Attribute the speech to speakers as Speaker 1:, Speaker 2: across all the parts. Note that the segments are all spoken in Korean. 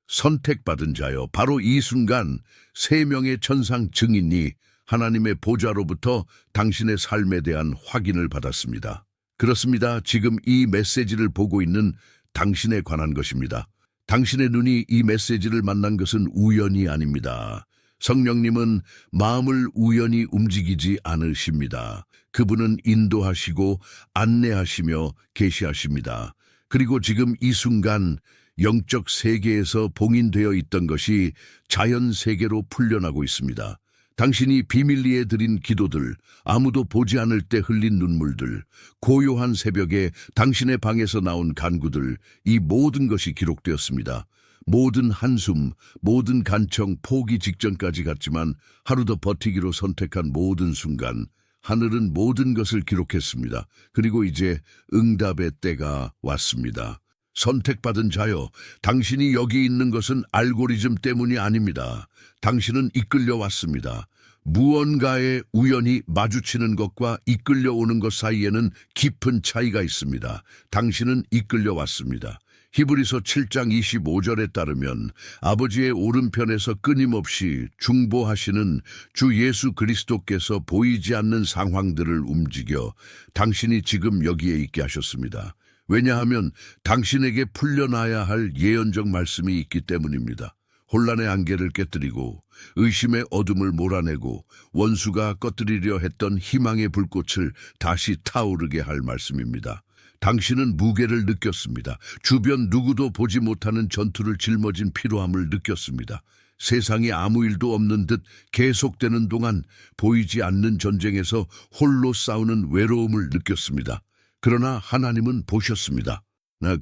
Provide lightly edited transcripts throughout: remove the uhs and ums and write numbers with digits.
Speaker 1: 선택받은 자여, 바로 이 순간 세 명의 천상 증인이 하나님의 보좌로부터 당신의 삶에 대한 확인을 받았습니다. 그렇습니다. 지금 이 메시지를 보고 있는 당신에 관한 것입니다. 당신의 눈이 이 메시지를 만난 것은 우연이 아닙니다. 성령님은 마음을 우연히 움직이지 않으십니다. 그분은 인도하시고 안내하시며 계시하십니다. 그리고 지금 이 순간 영적 세계에서 봉인되어 있던 것이 자연 세계로 풀려나고 있습니다. 당신이 비밀리에 드린 기도들, 아무도 보지 않을 때 흘린 눈물들, 고요한 새벽에 당신의 방에서 나온 간구들, 이 모든 것이 기록되었습니다. 모든 한숨, 모든 간청, 포기 직전까지 갔지만 하루 더 버티기로 선택한 모든 순간, 하늘은 모든 것을 기록했습니다. 그리고 이제 응답의 때가 왔습니다. 선택받은 자여, 당신이 여기 있는 것은 알고리즘 때문이 아닙니다. 당신은 이끌려왔습니다. 무언가에 우연히 마주치는 것과 이끌려오는 것 사이에는 깊은 차이가 있습니다. 당신은 이끌려왔습니다. 히브리서 7장 25절에 따르면 아버지의 오른편에서 끊임없이 중보하시는 주 예수 그리스도께서 보이지 않는 상황들을 움직여 당신이 지금 여기에 있게 하셨습니다. 왜냐하면 당신에게 풀려나야 할 예언적 말씀이 있기 때문입니다. 혼란의 안개를 깨뜨리고 의심의 어둠을 몰아내고 원수가 꺼뜨리려 했던 희망의 불꽃을 다시 타오르게 할 말씀입니다. 당신은 무게를 느꼈습니다. 주변 누구도 보지 못하는 전투를 짊어진 피로함을 느꼈습니다. 세상에 아무 일도 없는 듯 계속되는 동안 보이지 않는 전쟁에서 홀로 싸우는 외로움을 느꼈습니다. 그러나 하나님은 보셨습니다.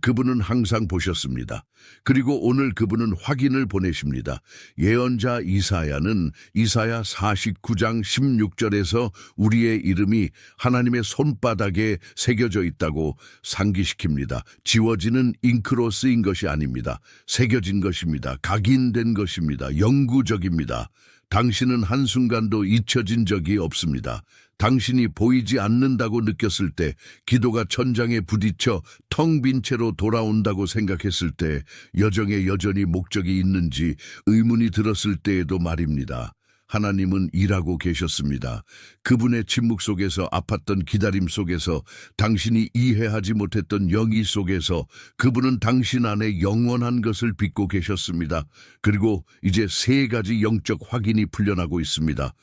Speaker 1: 그분은 항상 보셨습니다. 그리고 오늘 그분은 확인을 보내십니다. 예언자 이사야는 이사야 49장 16절에서 우리의 이름이 하나님의 손바닥에 새겨져 있다고 상기시킵니다. 지워지는 잉크로 쓰인 것이 아닙니다. 새겨진 것입니다. 각인된 것입니다. 영구적입니다. 당신은 한순간도 잊혀진 적이 없습니다. 당신이 보이지 않는다고 느꼈을 때, 기도가 천장에 부딪혀 텅 빈 채로 돌아온다고 생각했을 때, 여정에 여전히 목적이 있는지 의문이 들었을 때에도 말입니다. 하나님은 일하고 계셨습니다. 그분의 침묵 속에서, 아팠던 기다림 속에서, 당신이 이해하지 못했던 영이 속에서 그분은 당신 안에 영원한 것을 빚고 계셨습니다. 그리고 이제 세 가지 영적 확인이 풀려나고 있습니다.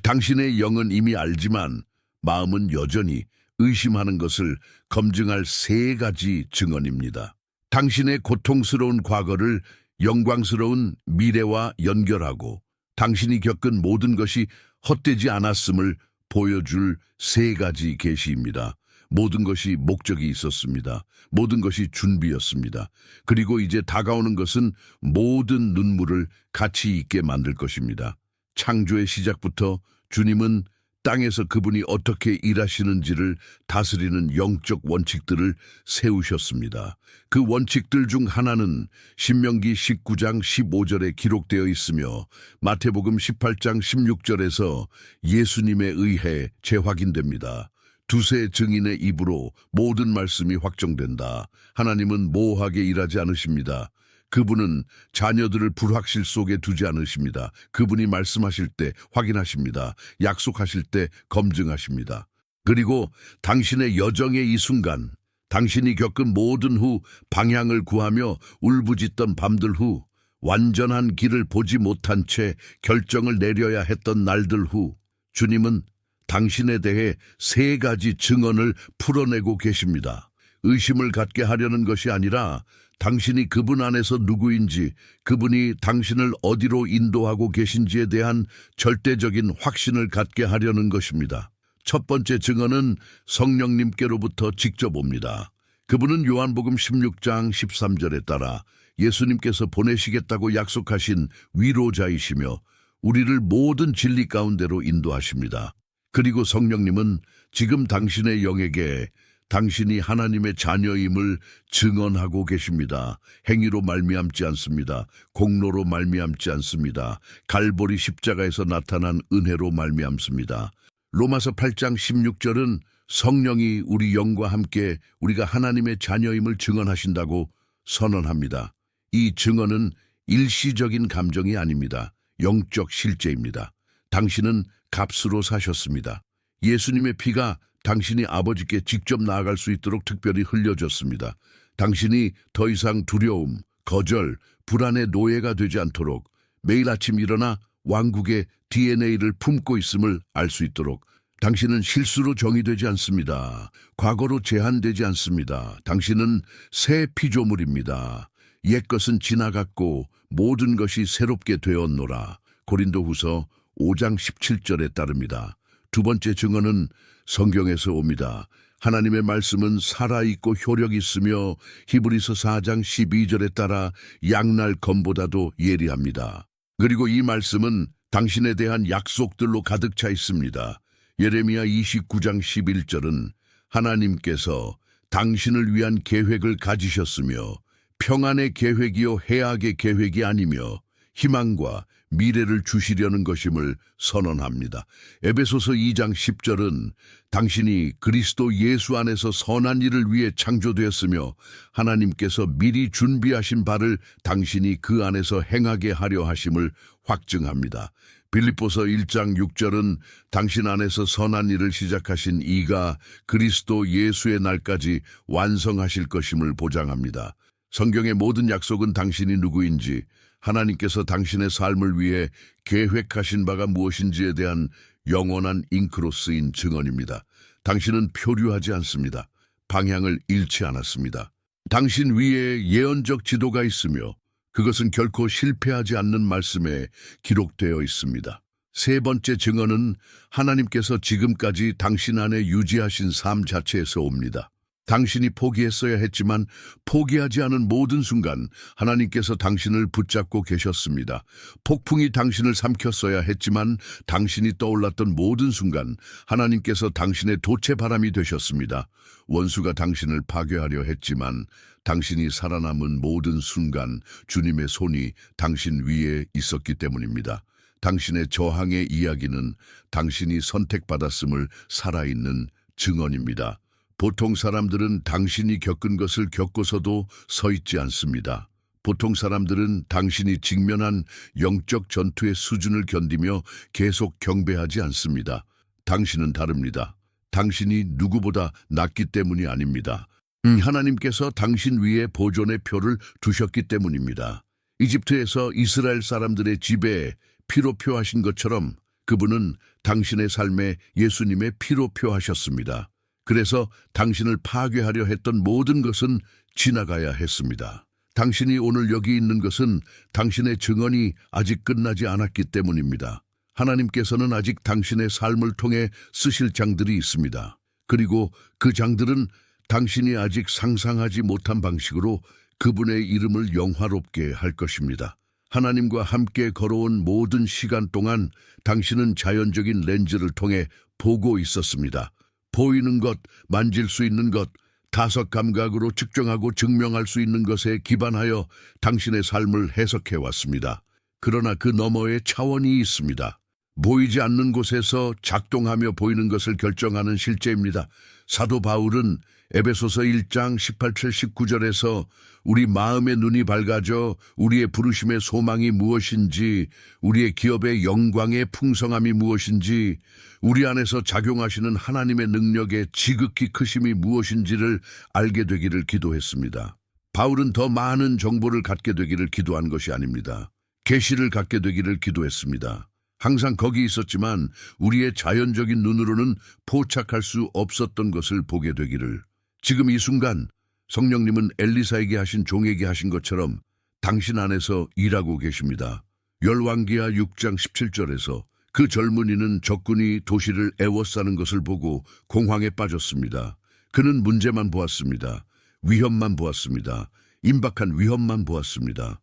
Speaker 1: 당신의 영은 이미 알지만 마음은 여전히 의심하는 것을 검증할 세 가지 증언입니다. 당신의 고통스러운 과거를 영광스러운 미래와 연결하고 당신이 겪은 모든 것이 헛되지 않았음을 보여줄 세 가지 계시입니다. 모든 것이 목적이 있었습니다. 모든 것이 준비였습니다. 그리고 이제 다가오는 것은 모든 눈물을 가치 있게 만들 것입니다. 창조의 시작부터 주님은 땅에서 그분이 어떻게 일하시는지를 다스리는 영적 원칙들을 세우셨습니다. 그 원칙들 중 하나는 신명기 19장 15절에 기록되어 있으며 마태복음 18장 16절에서 예수님에 의해 재확인됩니다. 두세 증인의 입으로 모든 말씀이 확정된다. 하나님은 모호하게 일하지 않으십니다. 그분은 자녀들을 불확실 속에 두지 않으십니다. 그분이 말씀하실 때 확인하십니다. 약속하실 때 검증하십니다. 그리고 당신의 여정의 이 순간, 당신이 겪은 모든 후 방향을 구하며 울부짖던 밤들 후, 완전한 길을 보지 못한 채 결정을 내려야 했던 날들 후, 주님은 당신에 대해 세 가지 증언을 풀어내고 계십니다. 의심을 갖게 하려는 것이 아니라 당신이 그분 안에서 누구인지, 그분이 당신을 어디로 인도하고 계신지에 대한 절대적인 확신을 갖게 하려는 것입니다. 첫 번째 증언은 성령님께로부터 직접 옵니다. 그분은 요한복음 16장 13절에 따라 예수님께서 보내시겠다고 약속하신 위로자이시며 우리를 모든 진리 가운데로 인도하십니다. 그리고 성령님은 지금 당신의 영에게 당신이 하나님의 자녀임을 증언하고 계십니다. 행위로 말미암지 않습니다. 공로로 말미암지 않습니다. 갈보리 십자가에서 나타난 은혜로 말미암습니다. 로마서 8장 16절은 성령이 우리 영과 함께 우리가 하나님의 자녀임을 증언하신다고 선언합니다. 이 증언은 일시적인 감정이 아닙니다. 영적 실제입니다. 당신은 값으로 사셨습니다. 예수님의 피가 당신이 아버지께 직접 나아갈 수 있도록 특별히 흘려졌습니다. 당신이 더 이상 두려움, 거절, 불안의 노예가 되지 않도록 매일 아침 일어나 왕국의 DNA를 품고 있음을 알 수 있도록 당신은 실수로 정의되지 않습니다. 과거로 제한되지 않습니다. 당신은 새 피조물입니다. 옛것은 지나갔고 모든 것이 새롭게 되었노라. 고린도후서 5장 17절에 따릅니다. 두 번째 증언은 성경에서 옵니다. 하나님의 말씀은 살아있고 효력 있으며 히브리서 4장 12절에 따라 양날 검보다도 예리합니다. 그리고 이 말씀은 당신에 대한 약속들로 가득 차 있습니다. 예레미야 29장 11절은 하나님께서 당신을 위한 계획을 가지셨으며 평안의 계획이요 해악의 계획이 아니며 희망과 미래를 주시려는 것임을 선언합니다. 에베소서 2장 10절은 당신이 그리스도 예수 안에서 선한 일을 위해 창조되었으며 하나님께서 미리 준비하신 바를 당신이 그 안에서 행하게 하려 하심을 확증합니다. 빌립보서 1장 6절은 당신 안에서 선한 일을 시작하신 이가 그리스도 예수의 날까지 완성하실 것임을 보장합니다. 성경의 모든 약속은 당신이 누구인지, 하나님께서 당신의 삶을 위해 계획하신 바가 무엇인지에 대한 영원한 잉크로 쓰인 증언입니다. 당신은 표류하지 않습니다. 방향을 잃지 않았습니다. 당신 위에 예언적 지도가 있으며 그것은 결코 실패하지 않는 말씀에 기록되어 있습니다. 세 번째 증언은 하나님께서 지금까지 당신 안에 유지하신 삶 자체에서 옵니다. 당신이 포기했어야 했지만 포기하지 않은 모든 순간 하나님께서 당신을 붙잡고 계셨습니다. 폭풍이 당신을 삼켰어야 했지만 당신이 떠올랐던 모든 순간 하나님께서 당신의 돛체바람이 되셨습니다. 원수가 당신을 파괴하려 했지만 당신이 살아남은 모든 순간 주님의 손이 당신 위에 있었기 때문입니다. 당신의 저항의 이야기는 당신이 선택받았음을 살아있는 증언입니다. 보통 사람들은 당신이 겪은 것을 겪고서도 서 있지 않습니다. 보통 사람들은 당신이 직면한 영적 전투의 수준을 견디며 계속 경배하지 않습니다. 당신은 다릅니다. 당신이 누구보다 낫기 때문이 아닙니다. 하나님께서 당신 위에 보존의 표를 두셨기 때문입니다. 이집트에서 이스라엘 사람들의 지배에 피로 표하신 것처럼 그분은 당신의 삶에 예수님의 피로 표하셨습니다. 그래서 당신을 파괴하려 했던 모든 것은 지나가야 했습니다. 당신이 오늘 여기 있는 것은 당신의 증언이 아직 끝나지 않았기 때문입니다. 하나님께서는 아직 당신의 삶을 통해 쓰실 장들이 있습니다. 그리고 그 장들은 당신이 아직 상상하지 못한 방식으로 그분의 이름을 영화롭게 할 것입니다. 하나님과 함께 걸어온 모든 시간 동안 당신은 자연적인 렌즈를 통해 보고 있었습니다. 보이는 것, 만질 수 있는 것, 다섯 감각으로 측정하고 증명할 수 있는 것에 기반하여 당신의 삶을 해석해 왔습니다. 그러나 그 너머에 차원이 있습니다. 보이지 않는 곳에서 작동하며 보이는 것을 결정하는 실제입니다. 사도 바울은 에베소서 1장 18절 19절에서 우리 마음의 눈이 밝아져 우리의 부르심의 소망이 무엇인지, 우리의 기업의 영광의 풍성함이 무엇인지, 우리 안에서 작용하시는 하나님의 능력의 지극히 크심이 무엇인지를 알게 되기를 기도했습니다. 바울은 더 많은 정보를 갖게 되기를 기도한 것이 아닙니다. 계시를 갖게 되기를 기도했습니다. 항상 거기 있었지만 우리의 자연적인 눈으로는 포착할 수 없었던 것을 보게 되기를. 지금 이 순간 성령님은 엘리사에게 하신 종에게 하신 것처럼 당신 안에서 일하고 계십니다. 열왕기하 6장 17절에서 그 젊은이는 적군이 도시를 애워싸는 것을 보고 공황에 빠졌습니다. 그는 문제만 보았습니다. 위험만 보았습니다. 임박한 위험만 보았습니다.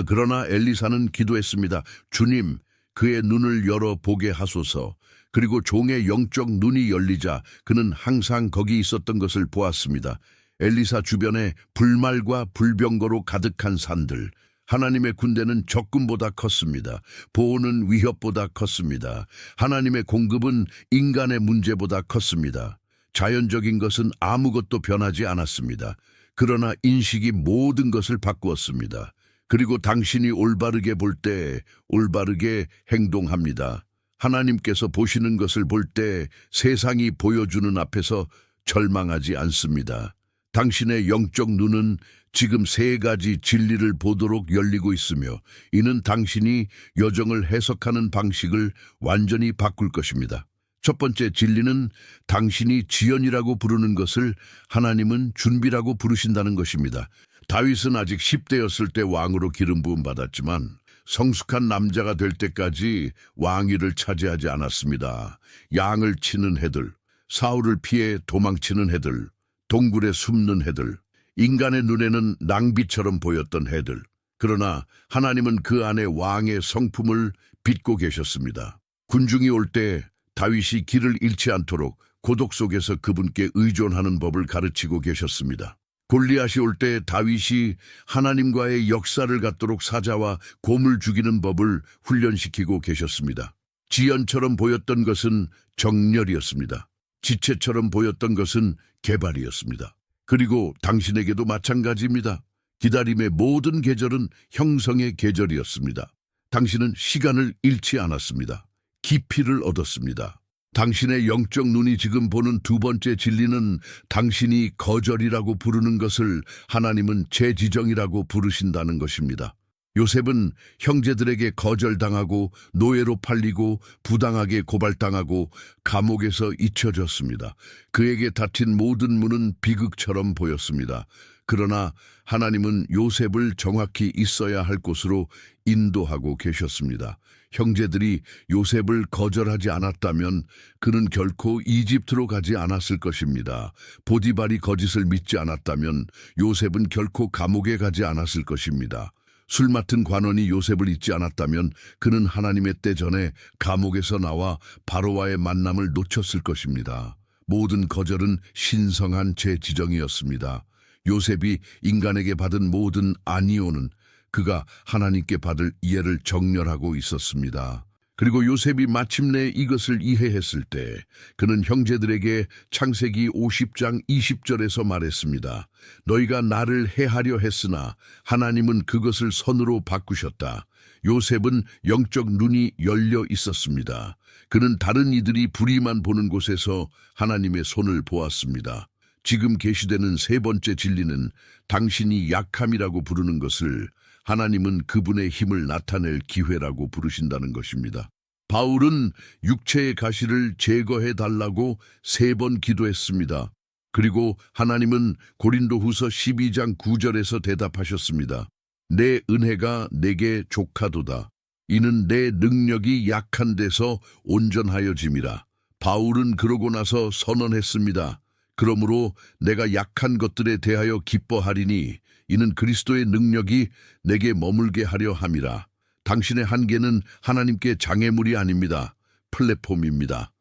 Speaker 1: 그러나 엘리사는 기도했습니다. 주님, 그의 눈을 열어 보게 하소서. 그리고 종의 영적 눈이 열리자 그는 항상 거기 있었던 것을 보았습니다. 엘리사 주변에 불말과 불병거로 가득한 산들, 하나님의 군대는 적군보다 컸습니다. 보호는 위협보다 컸습니다. 하나님의 공급은 인간의 문제보다 컸습니다. 자연적인 것은 아무것도 변하지 않았습니다. 그러나 인식이 모든 것을 바꾸었습니다. 그리고 당신이 올바르게 볼 때 올바르게 행동합니다. 하나님께서 보시는 것을 볼 때 세상이 보여주는 앞에서 절망하지 않습니다. 당신의 영적 눈은 지금 세 가지 진리를 보도록 열리고 있으며 이는 당신이 여정을 해석하는 방식을 완전히 바꿀 것입니다. 첫 번째 진리는 당신이 지연이라고 부르는 것을 하나님은 준비라고 부르신다는 것입니다. 다윗은 아직 10대였을 때 왕으로 기름 부음 받았지만 성숙한 남자가 될 때까지 왕위를 차지하지 않았습니다. 양을 치는 해들, 사울을 피해 도망치는 해들, 동굴에 숨는 해들, 인간의 눈에는 낭비처럼 보였던 해들. 그러나 하나님은 그 안에 왕의 성품을 빚고 계셨습니다. 군중이 올 때 다윗이 길을 잃지 않도록 고독 속에서 그분께 의존하는 법을 가르치고 계셨습니다. 골리앗이 올 때 다윗이 하나님과의 역사를 갖도록 사자와 곰을 죽이는 법을 훈련시키고 계셨습니다. 지연처럼 보였던 것은 정렬이었습니다. 지체처럼 보였던 것은 개발이었습니다. 그리고 당신에게도 마찬가지입니다. 기다림의 모든 계절은 형성의 계절이었습니다. 당신은 시간을 잃지 않았습니다. 깊이를 얻었습니다. 당신의 영적 눈이 지금 보는 두 번째 진리는 당신이 거절이라고 부르는 것을 하나님은 재지정이라고 부르신다는 것입니다. 요셉은 형제들에게 거절당하고 노예로 팔리고 부당하게 고발당하고 감옥에서 잊혀졌습니다. 그에게 닫힌 모든 문은 비극처럼 보였습니다. 그러나 하나님은 요셉을 정확히 있어야 할 곳으로 인도하고 계셨습니다. 형제들이 요셉을 거절하지 않았다면 그는 결코 이집트로 가지 않았을 것입니다. 보디발이 거짓을 믿지 않았다면 요셉은 결코 감옥에 가지 않았을 것입니다. 술 맡은 관원이 요셉을 잊지 않았다면 그는 하나님의 때 전에 감옥에서 나와 바로와의 만남을 놓쳤을 것입니다. 모든 거절은 신성한 재지정이었습니다. 요셉이 인간에게 받은 모든 아니오는 그가 하나님께 받을 이해를 정렬하고 있었습니다. 그리고 요셉이 마침내 이것을 이해했을 때 그는 형제들에게 창세기 50장 20절에서 말했습니다. 너희가 나를 해하려 했으나 하나님은 그것을 선으로 바꾸셨다. 요셉은 영적 눈이 열려 있었습니다. 그는 다른 이들이 불의만 보는 곳에서 하나님의 손을 보았습니다. 지금 계시되는 세 번째 진리는 당신이 약함이라고 부르는 것을 하나님은 그분의 힘을 나타낼 기회라고 부르신다는 것입니다. 바울은 육체의 가시를 제거해 달라고 3번 기도했습니다. 그리고 하나님은 고린도후서 12장 9절에서 대답하셨습니다. 내 은혜가 내게 족하도다. 이는 내 능력이 약한 데서 온전하여짐이라. 바울은 그러고 나서 선언했습니다. 그러므로 내가 약한 것들에 대하여 기뻐하리니 이는 그리스도의 능력이 내게 머물게 하려 함이라. 당신의 한계는 하나님께 장애물이 아닙니다. 플랫폼입니다.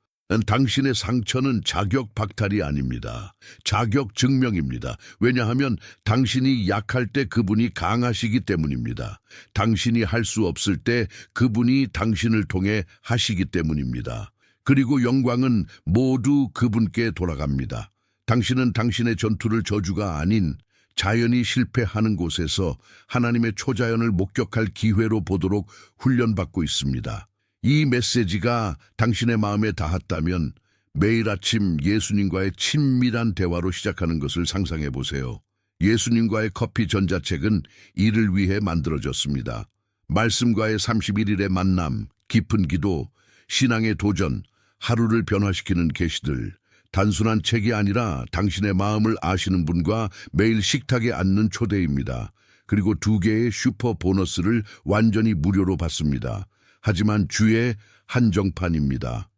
Speaker 1: 당신의 상처는 자격 박탈이 아닙니다. 자격 증명입니다. 왜냐하면 당신이 약할 때 그분이 강하시기 때문입니다. 당신이 할 수 없을 때 그분이 당신을 통해 하시기 때문입니다. 그리고 영광은 모두 그분께 돌아갑니다. 당신은 당신의 전투를 저주가 아닌 자연이 실패하는 곳에서 하나님의 초자연을 목격할 기회로 보도록 훈련받고 있습니다. 이 메시지가 당신의 마음에 닿았다면 매일 아침 예수님과의 친밀한 대화로 시작하는 것을 상상해 보세요. 예수님과의 커피 전자책은 이를 위해 만들어졌습니다. 말씀과의 31일의 만남, 깊은 기도, 신앙의 도전, 하루를 변화시키는 계시들, 단순한 책이 아니라 당신의 마음을 아시는 분과 매일 식탁에 앉는 초대입니다. 그리고 2개의 슈퍼 보너스를 완전히 무료로 받습니다. 하지만 주의 한정판입니다.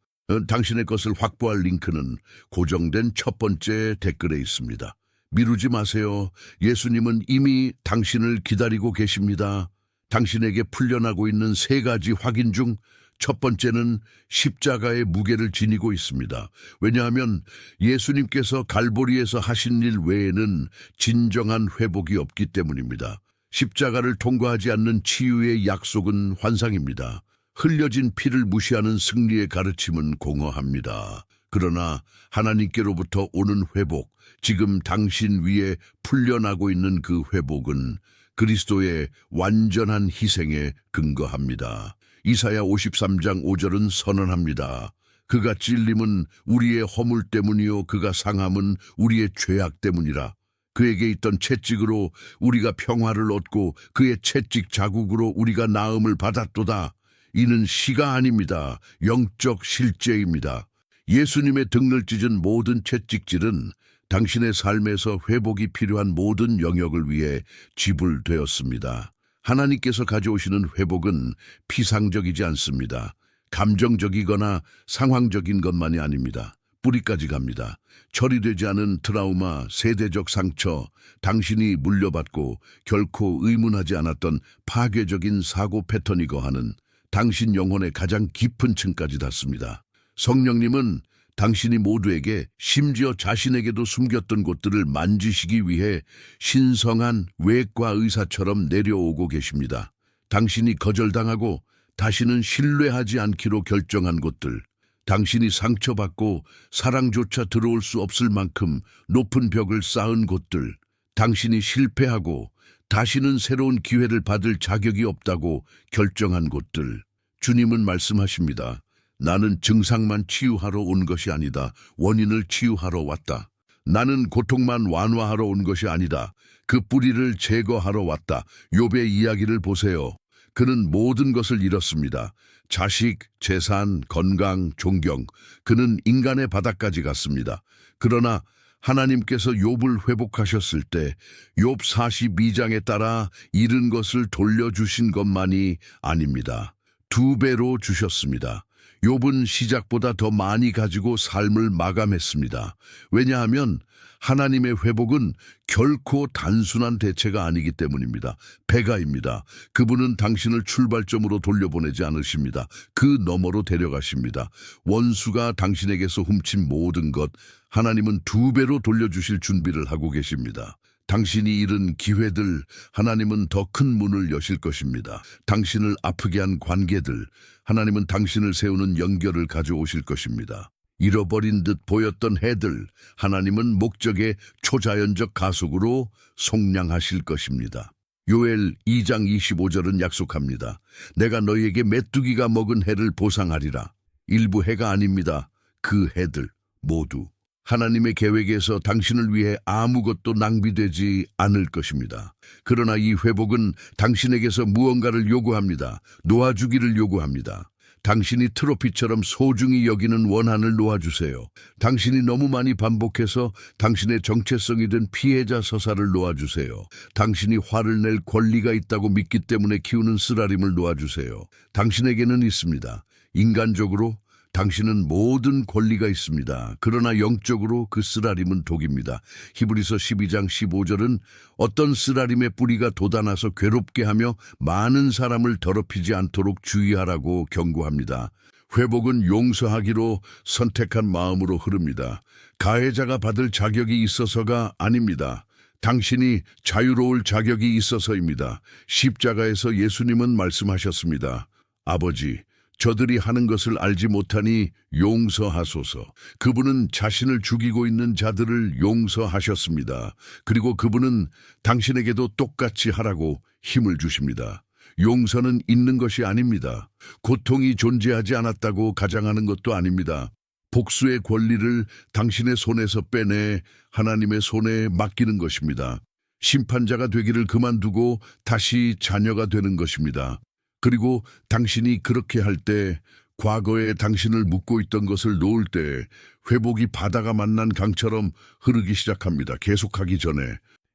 Speaker 1: 당신의 것을 확보할 링크는 고정된 첫 번째 댓글에 있습니다. 미루지 마세요. 예수님은 이미 당신을 기다리고 계십니다. 당신에게 풀려나고 있는 3가지 확인 중 첫 번째는 십자가의 무게를 지니고 있습니다. 왜냐하면 예수님께서 갈보리에서 하신 일 외에는 진정한 회복이 없기 때문입니다. 십자가를 통과하지 않는 치유의 약속은 환상입니다. 흘려진 피를 무시하는 승리의 가르침은 공허합니다. 그러나 하나님께로부터 오는 회복, 지금 당신 위에 풀려나고 있는 그 회복은 그리스도의 완전한 희생에 근거합니다. 이사야 53장 5절은 선언합니다. 그가 찔림은 우리의 허물 때문이요 그가 상함은 우리의 죄악 때문이라. 그에게 있던 채찍으로 우리가 평화를 얻고 그의 채찍 자국으로 우리가 나음을 받았도다. 이는 시가 아닙니다. 영적 실제입니다. 예수님의 등을 찢은 모든 채찍질은 당신의 삶에서 회복이 필요한 모든 영역을 위해 지불되었습니다. 하나님께서 가져오시는 회복은 피상적이지 않습니다. 감정적이거나 상황적인 것만이 아닙니다. 뿌리까지 갑니다. 처리되지 않은 트라우마, 세대적 상처, 당신이 물려받고 결코 의문하지 않았던 파괴적인 사고 패턴이 거하는 당신 영혼의 가장 깊은 층까지 닿습니다. 성령님은 당신이 모두에게 심지어 자신에게도 숨겼던 곳들을 만지시기 위해 신성한 외과 의사처럼 내려오고 계십니다. 당신이 거절당하고 다시는 신뢰하지 않기로 결정한 곳들, 당신이 상처받고 사랑조차 들어올 수 없을 만큼 높은 벽을 쌓은 곳들, 당신이 실패하고 다시는 새로운 기회를 받을 자격이 없다고 결정한 곳들. 주님은 말씀하십니다. 나는 증상만 치유하러 온 것이 아니다. 원인을 치유하러 왔다. 나는 고통만 완화하러 온 것이 아니다. 그 뿌리를 제거하러 왔다. 욥의 이야기를 보세요. 그는 모든 것을 잃었습니다. 자식, 재산, 건강, 존경. 그는 인간의 바닥까지 갔습니다. 그러나 하나님께서 욥을 회복하셨을 때 욥 42장에 따라 잃은 것을 돌려주신 것만이 아닙니다. 2배로 주셨습니다. 욥은 시작보다 더 많이 가지고 삶을 마감했습니다. 왜냐하면 하나님의 회복은 결코 단순한 대체가 아니기 때문입니다. 배가입니다. 그분은 당신을 출발점으로 돌려보내지 않으십니다. 그 너머로 데려가십니다. 원수가 당신에게서 훔친 모든 것, 하나님은 2배로 돌려주실 준비를 하고 계십니다. 당신이 잃은 기회들, 하나님은 더 큰 문을 여실 것입니다. 당신을 아프게 한 관계들, 하나님은 당신을 세우는 연결을 가져오실 것입니다. 잃어버린 듯 보였던 해들, 하나님은 목적의 초자연적 가속으로 속량하실 것입니다. 요엘 2장 25절은 약속합니다. 내가 너희에게 메뚜기가 먹은 해를 보상하리라. 일부 해가 아닙니다. 그 해들 모두. 하나님의 계획에서 당신을 위해 아무것도 낭비되지 않을 것입니다. 그러나 이 회복은 당신에게서 무언가를 요구합니다. 놓아주기를 요구합니다. 당신이 트로피처럼 소중히 여기는 원한을 놓아주세요. 당신이 너무 많이 반복해서 당신의 정체성이 된 피해자 서사를 놓아주세요. 당신이 화를 낼 권리가 있다고 믿기 때문에 키우는 쓰라림을 놓아주세요. 당신에게는 있습니다. 인간적으로 당신은 모든 권리가 있습니다. 그러나 영적으로 그 쓰라림은 독입니다. 히브리서 12장 15절은 어떤 쓰라림의 뿌리가 돋아나서 괴롭게 하며 많은 사람을 더럽히지 않도록 주의하라고 경고합니다. 회복은 용서하기로 선택한 마음으로 흐릅니다. 가해자가 받을 자격이 있어서가 아닙니다. 당신이 자유로울 자격이 있어서입니다. 십자가에서 예수님은 말씀하셨습니다. 아버지, 저들이 하는 것을 알지 못하니 용서하소서. 그분은 자신을 죽이고 있는 자들을 용서하셨습니다. 그리고 그분은 당신에게도 똑같이 하라고 힘을 주십니다. 용서는 있는 것이 아닙니다. 고통이 존재하지 않았다고 가장하는 것도 아닙니다. 복수의 권리를 당신의 손에서 빼내 하나님의 손에 맡기는 것입니다. 심판자가 되기를 그만두고 다시 자녀가 되는 것입니다. 그리고 당신이 그렇게 할 때, 과거에 당신을 묶고 있던 것을 놓을 때 회복이 바다가 만난 강처럼 흐르기 시작합니다. 계속하기 전에.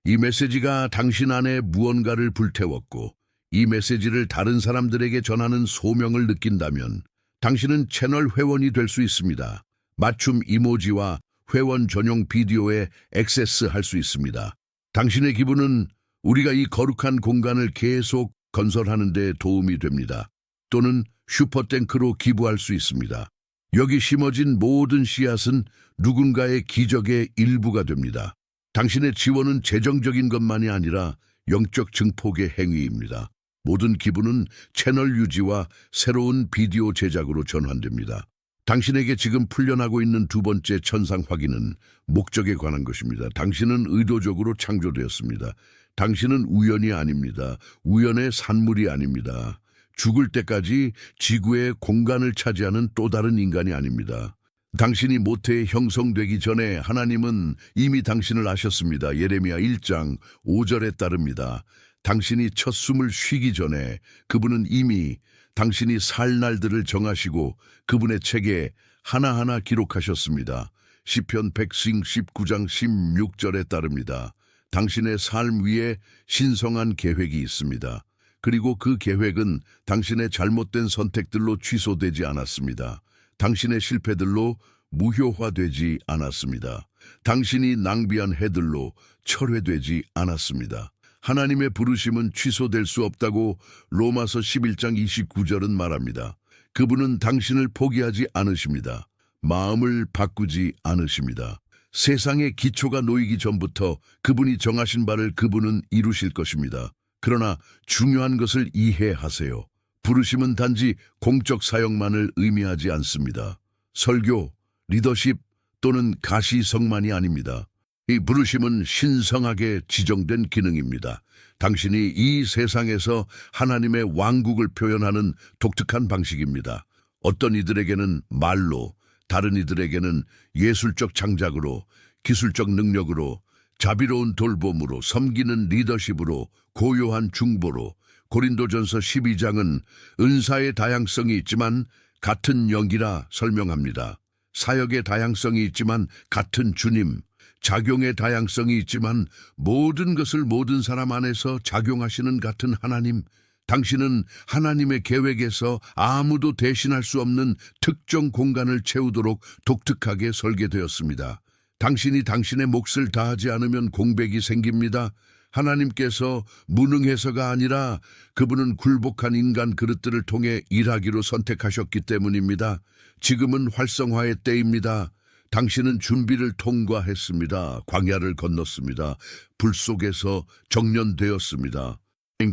Speaker 1: 이 메시지가 당신 안에 무언가를 불태웠고 이 메시지를 다른 사람들에게 전하는 소명을 느낀다면 당신은 채널 회원이 될 수 있습니다. 맞춤 이모지와 회원 전용 비디오에 액세스할 수 있습니다. 당신의 기부는 우리가 이 거룩한 공간을 계속 건설하는 데 도움이 됩니다. 또는 슈퍼땡크로 기부할 수 있습니다. 여기 심어진 모든 씨앗은 누군가의 기적의 일부가 됩니다. 당신의 지원은 재정적인 것만이 아니라 영적 증폭의 행위입니다. 모든 기부는 채널 유지와 새로운 비디오 제작으로 전환됩니다. 당신에게 지금 풀려나고 있는 두 번째 천상 확인은 목적에 관한 것입니다. 당신은 의도적으로 창조되었습니다. 당신은 우연이 아닙니다. 우연의 산물이 아닙니다. 죽을 때까지 지구의 공간을 차지하는 또 다른 인간이 아닙니다. 당신이 모태에 형성되기 전에 하나님은 이미 당신을 아셨습니다. 예레미야 1장 5절에 따릅니다. 당신이 첫 숨을 쉬기 전에 그분은 이미 당신이 살 날들을 정하시고 그분의 책에 하나하나 기록하셨습니다. 시편 119장 16절에 따릅니다. 당신의 삶 위에 신성한 계획이 있습니다. 그리고 그 계획은 당신의 잘못된 선택들로 취소되지 않았습니다. 당신의 실패들로 무효화되지 않았습니다. 당신이 낭비한 해들로 철회되지 않았습니다. 하나님의 부르심은 취소될 수 없다고 로마서 11장 29절은 말합니다. 그분은 당신을 포기하지 않으십니다. 마음을 바꾸지 않으십니다. 세상의 기초가 놓이기 전부터 그분이 정하신 바를 그분은 이루실 것입니다. 그러나 중요한 것을 이해하세요. 부르심은 단지 공적 사역만을 의미하지 않습니다. 설교, 리더십 또는 가시성만이 아닙니다. 이 부르심은 신성하게 지정된 기능입니다. 당신이 이 세상에서 하나님의 왕국을 표현하는 독특한 방식입니다. 어떤 이들에게는 말로, 다른 이들에게는 예술적 창작으로, 기술적 능력으로, 자비로운 돌봄으로, 섬기는 리더십으로, 고요한 중보로. 고린도전서 12장은 은사의 다양성이 있지만 같은 영이라 설명합니다. 사역의 다양성이 있지만 같은 주님, 작용의 다양성이 있지만 모든 것을 모든 사람 안에서 작용하시는 같은 하나님. 당신은 하나님의 계획에서 아무도 대신할 수 없는 특정 공간을 채우도록 독특하게 설계되었습니다. 당신이 당신의 몫을 다하지 않으면 공백이 생깁니다. 하나님께서 무능해서가 아니라 그분은 굴복한 인간 그릇들을 통해 일하기로 선택하셨기 때문입니다. 지금은 활성화의 때입니다. 당신은 준비를 통과했습니다. 광야를 건넜습니다. 불 속에서 정련되었습니다.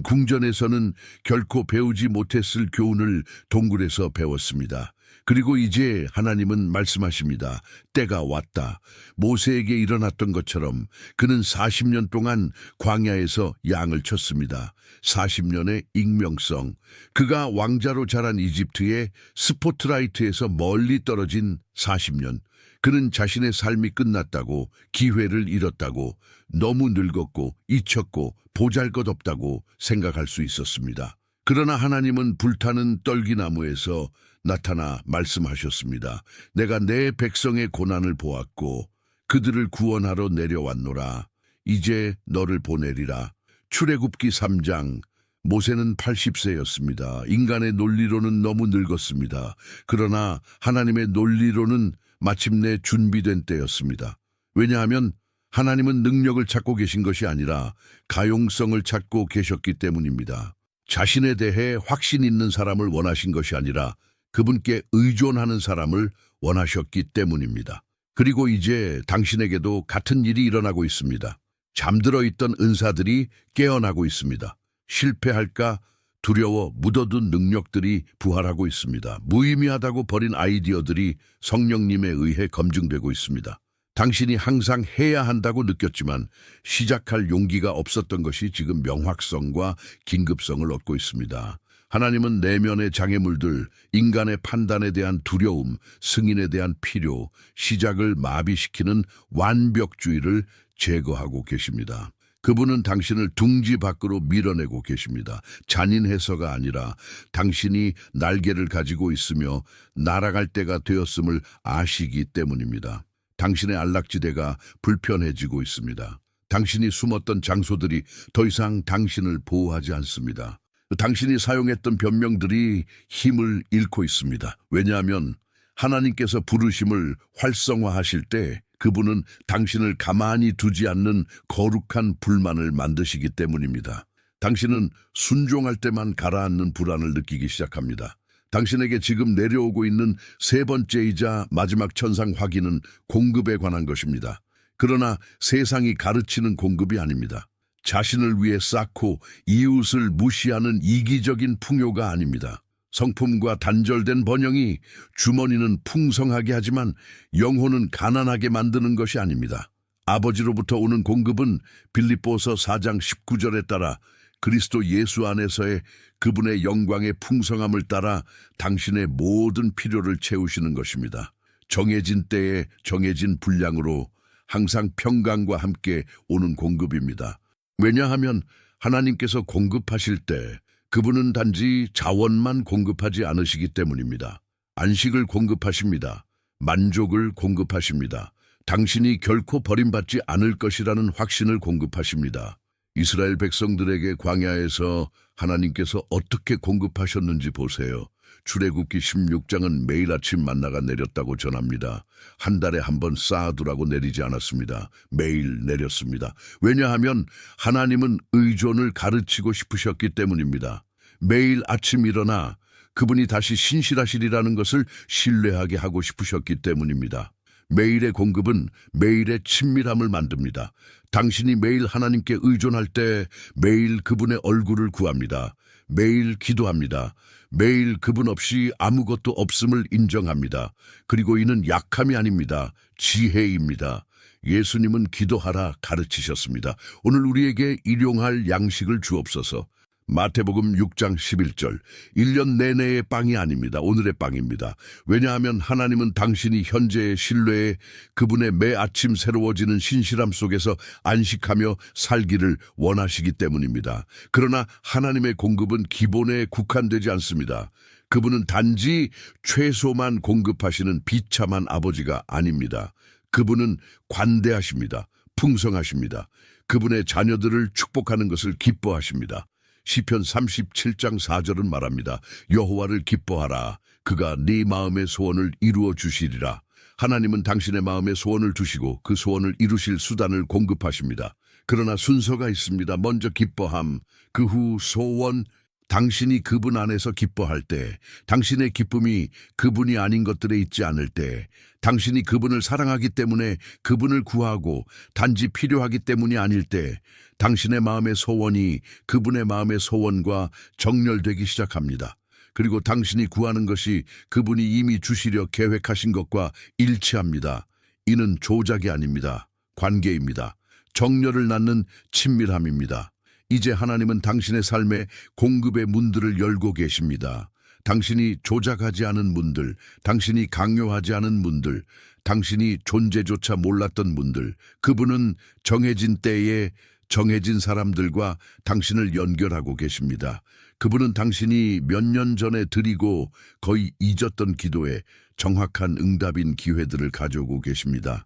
Speaker 1: 궁전에서는 결코 배우지 못했을 교훈을 동굴에서 배웠습니다. 그리고 이제 하나님은 말씀하십니다. 때가 왔다. 모세에게 일어났던 것처럼 그는 40년 동안 광야에서 양을 쳤습니다. 40년의 익명성. 그가 왕자로 자란 이집트의 스포트라이트에서 멀리 떨어진 40년. 그는 자신의 삶이 끝났다고, 기회를 잃었다고, 너무 늙었고 잊혔고 보잘것없다고 생각할 수 있었습니다. 그러나 하나님은 불타는 떨기나무에서 나타나 말씀하셨습니다. 내가 내 백성의 고난을 보았고 그들을 구원하러 내려왔노라. 이제 너를 보내리라. 출애굽기 3장. 모세는 80세였습니다. 인간의 논리로는 너무 늙었습니다. 그러나 하나님의 논리로는 마침내 준비된 때였습니다. 왜냐하면 하나님은 능력을 찾고 계신 것이 아니라 가용성을 찾고 계셨기 때문입니다. 자신에 대해 확신 있는 사람을 원하신 것이 아니라 그분께 의존하는 사람을 원하셨기 때문입니다. 그리고 이제 당신에게도 같은 일이 일어나고 있습니다. 잠들어 있던 은사들이 깨어나고 있습니다. 실패할까 두려워 묻어둔 능력들이 부활하고 있습니다. 무의미하다고 버린 아이디어들이 성령님에 의해 검증되고 있습니다. 당신이 항상 해야 한다고 느꼈지만 시작할 용기가 없었던 것이 지금 명확성과 긴급성을 얻고 있습니다. 하나님은 내면의 장애물들, 인간의 판단에 대한 두려움, 승인에 대한 필요, 시작을 마비시키는 완벽주의를 제거하고 계십니다. 그분은 당신을 둥지 밖으로 밀어내고 계십니다. 잔인해서가 아니라 당신이 날개를 가지고 있으며 날아갈 때가 되었음을 아시기 때문입니다. 당신의 안락지대가 불편해지고 있습니다. 당신이 숨었던 장소들이 더 이상 당신을 보호하지 않습니다. 당신이 사용했던 변명들이 힘을 잃고 있습니다. 왜냐하면 하나님께서 부르심을 활성화하실 때 그분은 당신을 가만히 두지 않는 거룩한 불만을 만드시기 때문입니다. 당신은 순종할 때만 가라앉는 불안을 느끼기 시작합니다. 당신에게 지금 내려오고 있는 세 번째이자 마지막 천상 확인은 공급에 관한 것입니다. 그러나 세상이 가르치는 공급이 아닙니다. 자신을 위해 쌓고 이웃을 무시하는 이기적인 풍요가 아닙니다. 성품과 단절된 번영이 주머니는 풍성하게 하지만 영혼은 가난하게 만드는 것이 아닙니다. 아버지로부터 오는 공급은 빌립보서 4장 19절에 따라 그리스도 예수 안에서의 그분의 영광의 풍성함을 따라 당신의 모든 필요를 채우시는 것입니다. 정해진 때에 정해진 분량으로 항상 평강과 함께 오는 공급입니다. 왜냐하면 하나님께서 공급하실 때 그분은 단지 자원만 공급하지 않으시기 때문입니다. 안식을 공급하십니다. 만족을 공급하십니다. 당신이 결코 버림받지 않을 것이라는 확신을 공급하십니다. 이스라엘 백성들에게 광야에서 하나님께서 어떻게 공급하셨는지 보세요. 출애굽기 16장은 매일 아침 만나가 내렸다고 전합니다. 한 달에 한 번 쌓아두라고 내리지 않았습니다. 매일 내렸습니다. 왜냐하면 하나님은 의존을 가르치고 싶으셨기 때문입니다. 매일 아침 일어나 그분이 다시 신실하시리라는 것을 신뢰하게 하고 싶으셨기 때문입니다. 매일의 공급은 매일의 친밀함을 만듭니다. 당신이 매일 하나님께 의존할 때 매일 그분의 얼굴을 구합니다. 매일 기도합니다. 매일 그분 없이 아무것도 없음을 인정합니다. 그리고 이는 약함이 아닙니다. 지혜입니다. 예수님은 기도하라 가르치셨습니다. 오늘 우리에게 일용할 양식을 주옵소서. 마태복음 6장 11절 1년 내내의 빵이 아닙니다. 오늘의 빵입니다. 왜냐하면 하나님은 당신이 현재의 신뢰에 그분의 매 아침 새로워지는 신실함 속에서 안식하며 살기를 원하시기 때문입니다. 그러나 하나님의 공급은 기본에 국한되지 않습니다. 그분은 단지 최소만 공급하시는 비참한 아버지가 아닙니다. 그분은 관대하십니다. 풍성하십니다. 그분의 자녀들을 축복하는 것을 기뻐하십니다. 시편 37장 4절은 말합니다. 여호와를 기뻐하라. 그가 네 마음의 소원을 이루어 주시리라. 하나님은 당신의 마음의 소원을 두시고 그 소원을 이루실 수단을 공급하십니다. 그러나 순서가 있습니다. 먼저 기뻐함, 그 후 소원. 당신이 그분 안에서 기뻐할 때, 당신의 기쁨이 그분이 아닌 것들에 있지 않을 때, 당신이 그분을 사랑하기 때문에 그분을 구하고 단지 필요하기 때문이 아닐 때, 당신의 마음의 소원이 그분의 마음의 소원과 정렬되기 시작합니다. 그리고 당신이 구하는 것이 그분이 이미 주시려 계획하신 것과 일치합니다. 이는 조작이 아닙니다. 관계입니다. 정렬을 낳는 친밀함입니다. 이제 하나님은 당신의 삶에 공급의 문들을 열고 계십니다. 당신이 조작하지 않은 문들, 당신이 강요하지 않은 문들, 당신이 존재조차 몰랐던 문들, 그분은 정해진 때에 정해진 사람들과 당신을 연결하고 계십니다. 그분은 당신이 몇 년 전에 드리고 거의 잊었던 기도에 정확한 응답인 기회들을 가져오고 계십니다.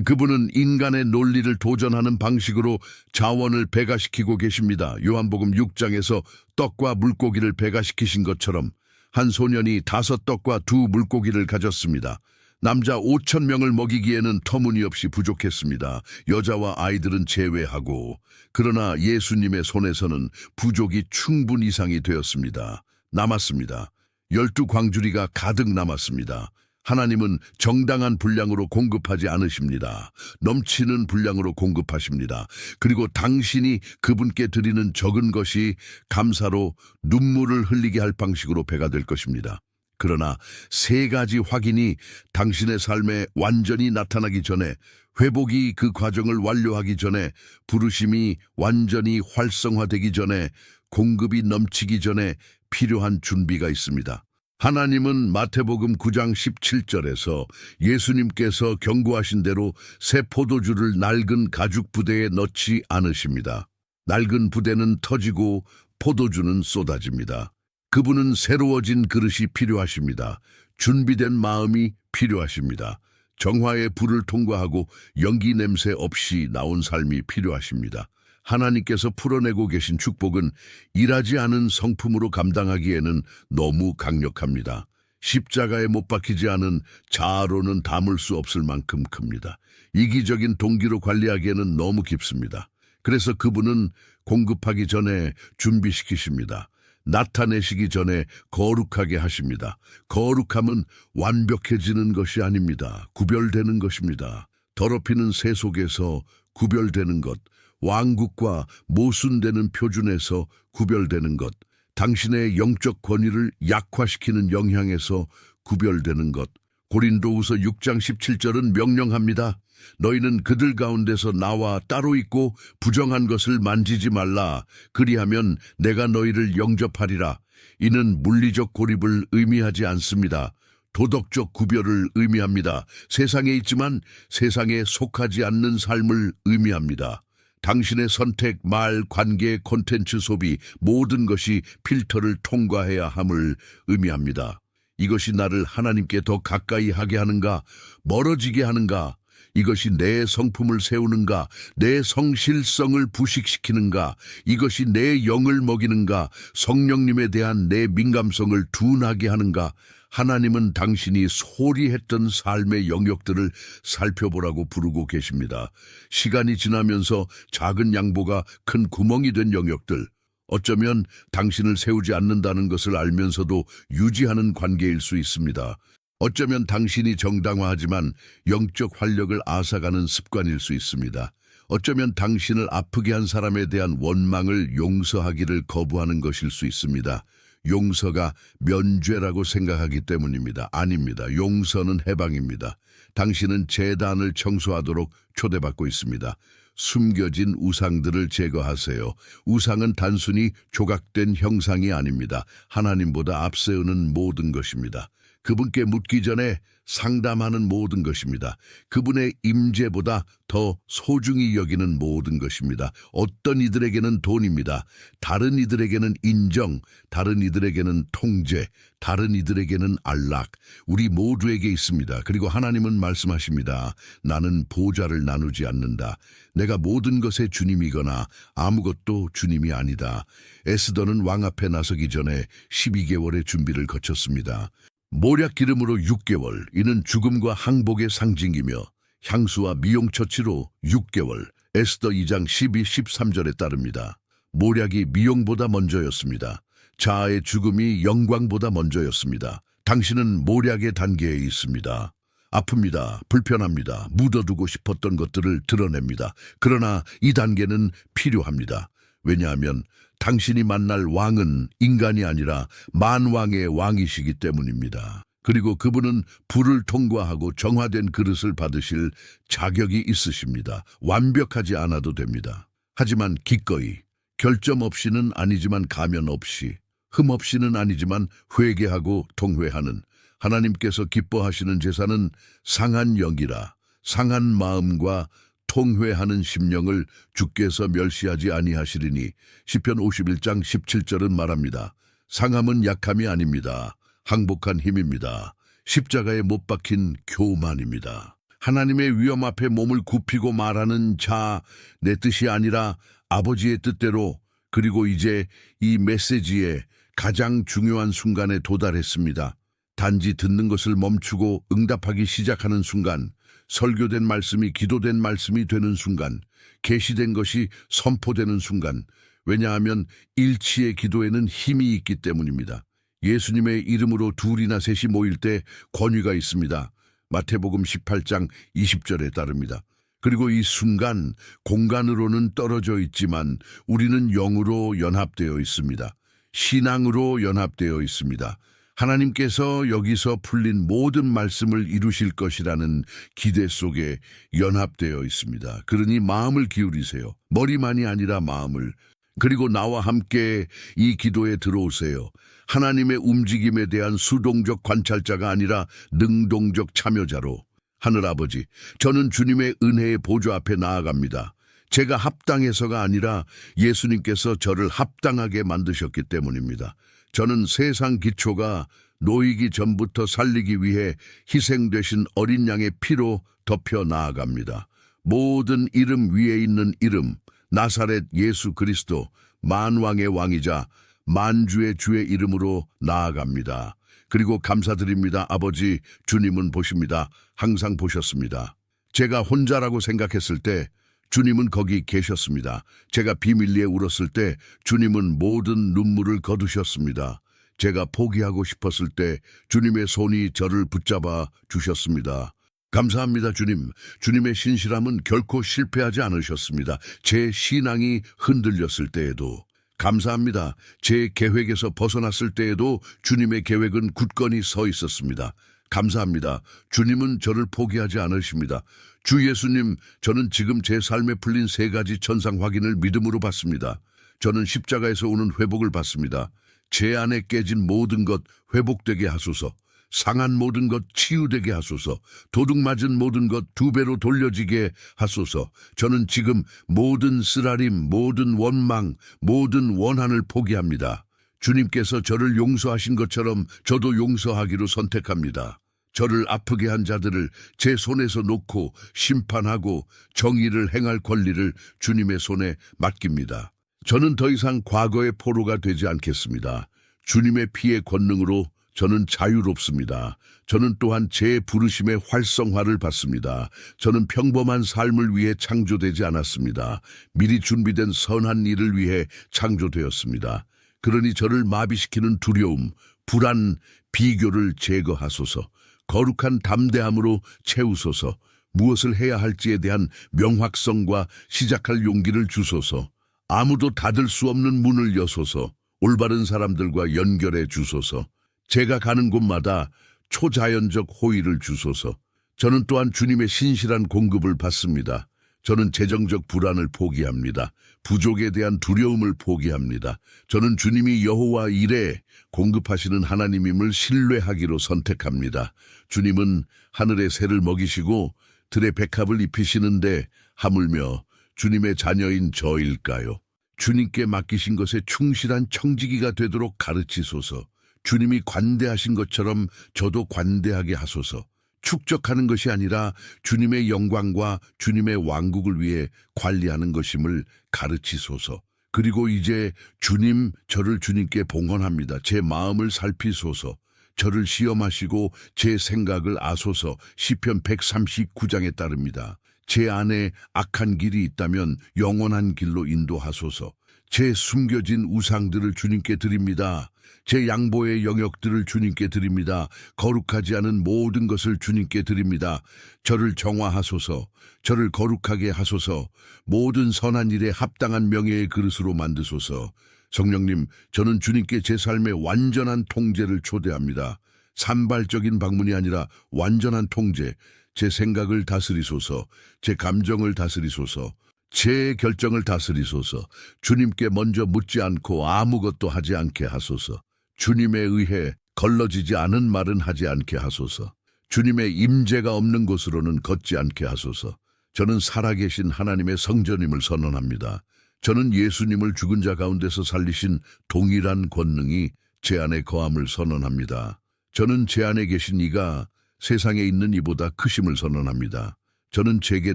Speaker 1: 그분은 인간의 논리를 도전하는 방식으로 자원을 배가시키고 계십니다. 요한복음 6장에서 떡과 물고기를 배가시키신 것처럼 한 소년이 5떡과 2 물고기를 가졌습니다. 남자 5,000명을 먹이기에는 터무니없이 부족했습니다. 여자와 아이들은 제외하고. 그러나 예수님의 손에서는 부족이 충분 이상이 되었습니다. 남았습니다. 12광주리가 가득 남았습니다. 하나님은 정당한 분량으로 공급하지 않으십니다. 넘치는 분량으로 공급하십니다. 그리고 당신이 그분께 드리는 적은 것이 감사로 눈물을 흘리게 할 방식으로 배가 될 것입니다. 그러나 3가지 확인이 당신의 삶에 완전히 나타나기 전에, 회복이 그 과정을 완료하기 전에, 부르심이 완전히 활성화되기 전에, 공급이 넘치기 전에 필요한 준비가 있습니다. 하나님은 마태복음 9장 17절에서 예수님께서 경고하신 대로 새 포도주를 낡은 가죽 부대에 넣지 않으십니다. 낡은 부대는 터지고 포도주는 쏟아집니다. 그분은 새로워진 그릇이 필요하십니다. 준비된 마음이 필요하십니다. 정화의 불을 통과하고 연기 냄새 없이 나온 삶이 필요하십니다. 하나님께서 풀어내고 계신 축복은 일하지 않은 성품으로 감당하기에는 너무 강력합니다. 십자가에 못 박히지 않은 자아로는 담을 수 없을 만큼 큽니다. 이기적인 동기로 관리하기에는 너무 깊습니다. 그래서 그분은 공급하기 전에 준비시키십니다. 나타내시기 전에 거룩하게 하십니다. 거룩함은 완벽해지는 것이 아닙니다. 구별되는 것입니다. 더럽히는 새 속에서 구별되는 것, 왕국과 모순되는 표준에서 구별되는 것, 당신의 영적 권위를 약화시키는 영향에서 구별되는 것. 고린도후서 6장 17절은 명령합니다. 너희는 그들 가운데서 나와 따로 있고 부정한 것을 만지지 말라. 그리하면 내가 너희를 영접하리라. 이는 물리적 고립을 의미하지 않습니다. 도덕적 구별을 의미합니다. 세상에 있지만 세상에 속하지 않는 삶을 의미합니다. 당신의 선택, 말, 관계, 콘텐츠 소비 모든 것이 필터를 통과해야 함을 의미합니다. 이것이 나를 하나님께 더 가까이 하게 하는가, 멀어지게 하는가, 이것이 내 성품을 세우는가, 내 성실성을 부식시키는가, 이것이 내 영을 먹이는가, 성령님에 대한 내 민감성을 둔하게 하는가. 하나님은 당신이 소홀히 했던 삶의 영역들을 살펴보라고 부르고 계십니다. 시간이 지나면서 작은 양보가 큰 구멍이 된 영역들, 어쩌면 당신을 세우지 않는다는 것을 알면서도 유지하는 관계일 수 있습니다. 어쩌면 당신이 정당화하지만 영적 활력을 앗아가는 습관일 수 있습니다. 어쩌면 당신을 아프게 한 사람에 대한 원망을 용서하기를 거부하는 것일 수 있습니다. 용서가 면죄라고 생각하기 때문입니다. 아닙니다. 용서는 해방입니다. 당신은 제단을 청소하도록 초대받고 있습니다. 숨겨진 우상들을 제거하세요. 우상은 단순히 조각된 형상이 아닙니다. 하나님보다 앞세우는 모든 것입니다. 그분께 묻기 전에 상담하는 모든 것입니다. 그분의 임재보다 더 소중히 여기는 모든 것입니다. 어떤 이들에게는 돈입니다. 다른 이들에게는 인정, 다른 이들에게는 통제, 다른 이들에게는 안락. 우리 모두에게 있습니다. 그리고 하나님은 말씀하십니다. 나는 보좌를 나누지 않는다. 내가 모든 것의 주님이거나 아무것도 주님이 아니다. 에스더는 왕 앞에 나서기 전에 12개월의 준비를 거쳤습니다. 모략 기름으로 6개월, 이는 죽음과 항복의 상징이며 향수와 미용처치로 6개월, 에스더 2장 12, 13절에 따릅니다. 모략이 미용보다 먼저였습니다. 자아의 죽음이 영광보다 먼저였습니다. 당신은 모략의 단계에 있습니다. 아픕니다. 불편합니다. 묻어두고 싶었던 것들을 드러냅니다. 그러나 이 단계는 필요합니다. 왜냐하면 당신이 만날 왕은 인간이 아니라 만왕의 왕이시기 때문입니다. 그리고 그분은 불을 통과하고 정화된 그릇을 받으실 자격이 있으십니다. 완벽하지 않아도 됩니다. 하지만 기꺼이, 결점 없이는 아니지만 가면 없이, 흠 없이는 아니지만 회개하고 통회하는 하나님께서 기뻐하시는 제사는 상한 영이라, 상한 마음과 통회하는 심령을 주께서 멸시하지 아니하시리니 시편 51장 17절은 말합니다. 상함은 약함이 아닙니다. 항복한 힘입니다. 십자가에 못 박힌 교만입니다. 하나님의 위엄 앞에 몸을 굽히고 말하는 자, 내 뜻이 아니라 아버지의 뜻대로. 그리고 이제 이 메시지의 가장 중요한 순간에 도달했습니다. 단지 듣는 것을 멈추고 응답하기 시작하는 순간, 설교된 말씀이 기도된 말씀이 되는 순간, 계시된 것이 선포되는 순간, 왜냐하면 일치의 기도에는 힘이 있기 때문입니다. 예수님의 이름으로 둘이나 셋이 모일 때 권위가 있습니다. 마태복음 18장 20절에 따릅니다. 그리고 이 순간 공간으로는 떨어져 있지만 우리는 영으로 연합되어 있습니다. 신앙으로 연합되어 있습니다. 하나님께서 여기서 풀린 모든 말씀을 이루실 것이라는 기대 속에 연합되어 있습니다. 그러니 마음을 기울이세요. 머리만이 아니라 마음을. 그리고 나와 함께 이 기도에 들어오세요. 하나님의 움직임에 대한 수동적 관찰자가 아니라 능동적 참여자로. 하늘아버지, 저는 주님의 은혜의 보좌 앞에 나아갑니다. 제가 합당해서가 아니라 예수님께서 저를 합당하게 만드셨기 때문입니다. 저는 세상 기초가 놓이기 전부터 살리기 위해 희생되신 어린 양의 피로 덮여 나아갑니다. 모든 이름 위에 있는 이름, 나사렛 예수 그리스도, 만왕의 왕이자 만주의 주의 이름으로 나아갑니다. 그리고 감사드립니다. 아버지, 주님은 보십니다. 항상 보셨습니다. 제가 혼자라고 생각했을 때 주님은 거기 계셨습니다. 제가 비밀리에 울었을 때 주님은 모든 눈물을 거두셨습니다. 제가 포기하고 싶었을 때 주님의 손이 저를 붙잡아 주셨습니다. 감사합니다, 주님. 주님의 신실함은 결코 실패하지 않으셨습니다. 제 신앙이 흔들렸을 때에도, 감사합니다. 제 계획에서 벗어났을 때에도 주님의 계획은 굳건히 서 있었습니다. 감사합니다. 주님은 저를 포기하지 않으십니다. 주 예수님, 저는 지금 제 삶에 풀린 3가지 천상 확인을 믿음으로 받습니다. 저는 십자가에서 오는 회복을 받습니다. 제 안에 깨진 모든 것 회복되게 하소서. 상한 모든 것 치유되게 하소서. 도둑 맞은 모든 것 2배로 돌려지게 하소서. 저는 지금 모든 쓰라림, 모든 원망, 모든 원한을 포기합니다. 주님께서 저를 용서하신 것처럼 저도 용서하기로 선택합니다. 저를 아프게 한 자들을 제 손에서 놓고 심판하고 정의를 행할 권리를 주님의 손에 맡깁니다. 저는 더 이상 과거의 포로가 되지 않겠습니다. 주님의 피의 권능으로 저는 자유롭습니다. 저는 또한 제 부르심의 활성화를 받습니다. 저는 평범한 삶을 위해 창조되지 않았습니다. 미리 준비된 선한 일을 위해 창조되었습니다. 그러니 저를 마비시키는 두려움, 불안, 비교를 제거하소서. 거룩한 담대함으로 채우소서. 무엇을 해야 할지에 대한 명확성과 시작할 용기를 주소서. 아무도 닫을 수 없는 문을 여소서. 올바른 사람들과 연결해 주소서. 제가 가는 곳마다 초자연적 호의를 주소서. 저는 또한 주님의 신실한 공급을 받습니다. 저는 재정적 불안을 포기합니다. 부족에 대한 두려움을 포기합니다. 저는 주님이 여호와 이레 공급하시는 하나님임을 신뢰하기로 선택합니다. 주님은 하늘의 새를 먹이시고 들의 백합을 입히시는데 하물며 주님의 자녀인 저일까요? 주님께 맡기신 것에 충실한 청지기가 되도록 가르치소서. 주님이 관대하신 것처럼 저도 관대하게 하소서. 축적하는 것이 아니라 주님의 영광과 주님의 왕국을 위해 관리하는 것임을 가르치소서. 그리고 이제 주님, 저를 주님께 봉헌합니다. 제 마음을 살피소서. 저를 시험하시고 제 생각을 아소서. 시편 139장에 따릅니다. 제 안에 악한 길이 있다면 영원한 길로 인도하소서. 제 숨겨진 우상들을 주님께 드립니다. 제 양보의 영역들을 주님께 드립니다. 거룩하지 않은 모든 것을 주님께 드립니다. 저를 정화하소서. 저를 거룩하게 하소서. 모든 선한 일에 합당한 명예의 그릇으로 만드소서. 성령님, 저는 주님께 제 삶의 완전한 통제를 초대합니다. 산발적인 방문이 아니라 완전한 통제. 제 생각을 다스리소서. 제 감정을 다스리소서. 제 결정을 다스리소서. 주님께 먼저 묻지 않고 아무것도 하지 않게 하소서. 주님에 의해 걸러지지 않은 말은 하지 않게 하소서. 주님의 임재가 없는 곳으로는 걷지 않게 하소서. 저는 살아계신 하나님의 성전임을 선언합니다. 저는 예수님을 죽은 자 가운데서 살리신 동일한 권능이 제 안에 거함을 선언합니다. 저는 제 안에 계신 이가 세상에 있는 이보다 크심을 선언합니다. 저는 제게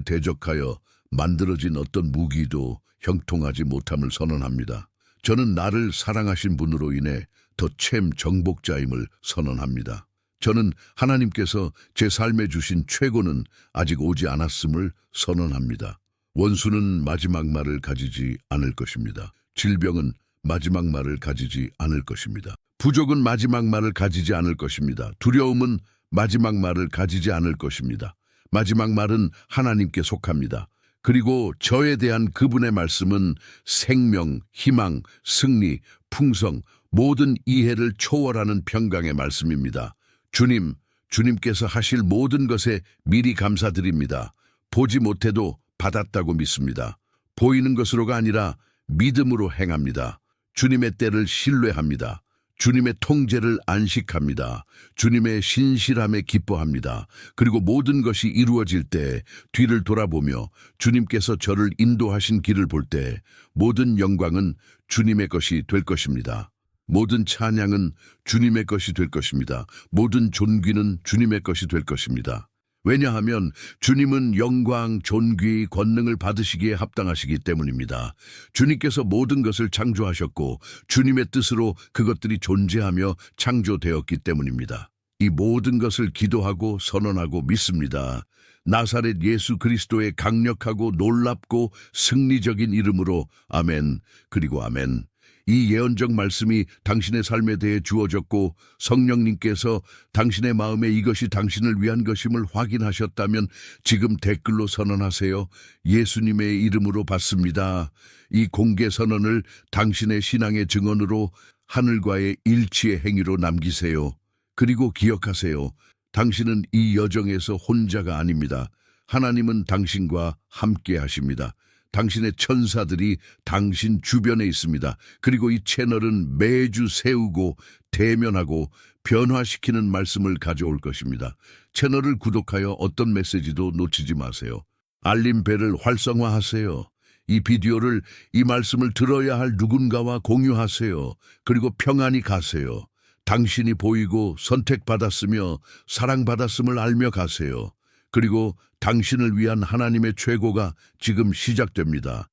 Speaker 1: 대적하여 만들어진 어떤 무기도 형통하지 못함을 선언합니다. 저는 나를 사랑하신 분으로 인해 더 챔 정복자임을 선언합니다. 저는 하나님께서 제 삶에 주신 최고는 아직 오지 않았음을 선언합니다. 원수는 마지막 말을 가지지 않을 것입니다. 질병은 마지막 말을 가지지 않을 것입니다. 부족은 마지막 말을 가지지 않을 것입니다. 두려움은 마지막 말을 가지지 않을 것입니다. 마지막 말은 하나님께 속합니다. 그리고 저에 대한 그분의 말씀은 생명, 희망, 승리, 풍성, 모든 이해를 초월하는 평강의 말씀입니다. 주님께서 하실 모든 것에 미리 감사드립니다. 보지 못해도 받았다고 믿습니다. 보이는 것으로가 아니라 믿음으로 행합니다. 주님의 때를 신뢰합니다. 주님의 통제를 안식합니다. 주님의 신실함에 기뻐합니다. 그리고 모든 것이 이루어질 때 뒤를 돌아보며 주님께서 저를 인도하신 길을 볼 때 모든 영광은 주님의 것이 될 것입니다. 모든 찬양은 주님의 것이 될 것입니다. 모든 존귀는 주님의 것이 될 것입니다. 왜냐하면 주님은 영광, 존귀, 권능을 받으시기에 합당하시기 때문입니다. 주님께서 모든 것을 창조하셨고 주님의 뜻으로 그것들이 존재하며 창조되었기 때문입니다. 이 모든 것을 기도하고 선언하고 믿습니다. 나사렛 예수 그리스도의 강력하고 놀랍고 승리적인 이름으로 아멘, 그리고 아멘. 이 예언적 말씀이 당신의 삶에 대해 주어졌고 성령님께서 당신의 마음에 이것이 당신을 위한 것임을 확인하셨다면 지금 댓글로 선언하세요. 예수님의 이름으로 받습니다. 이 공개 선언을 당신의 신앙의 증언으로 하늘과의 일치의 행위로 남기세요. 그리고 기억하세요. 당신은 이 여정에서 혼자가 아닙니다. 하나님은 당신과 함께 하십니다. 당신의 천사들이 당신 주변에 있습니다. 그리고 이 채널은 매주 세우고 대면하고 변화시키는 말씀을 가져올 것입니다. 채널을 구독하여 어떤 메시지도 놓치지 마세요. 알림벨을 활성화하세요. 이 비디오를, 이 말씀을 들어야 할 누군가와 공유하세요. 그리고 평안히 가세요. 당신이 보이고 선택받았으며 사랑받았음을 알며 가세요. 그리고 당신을 위한 하나님의 최고가 지금 시작됩니다.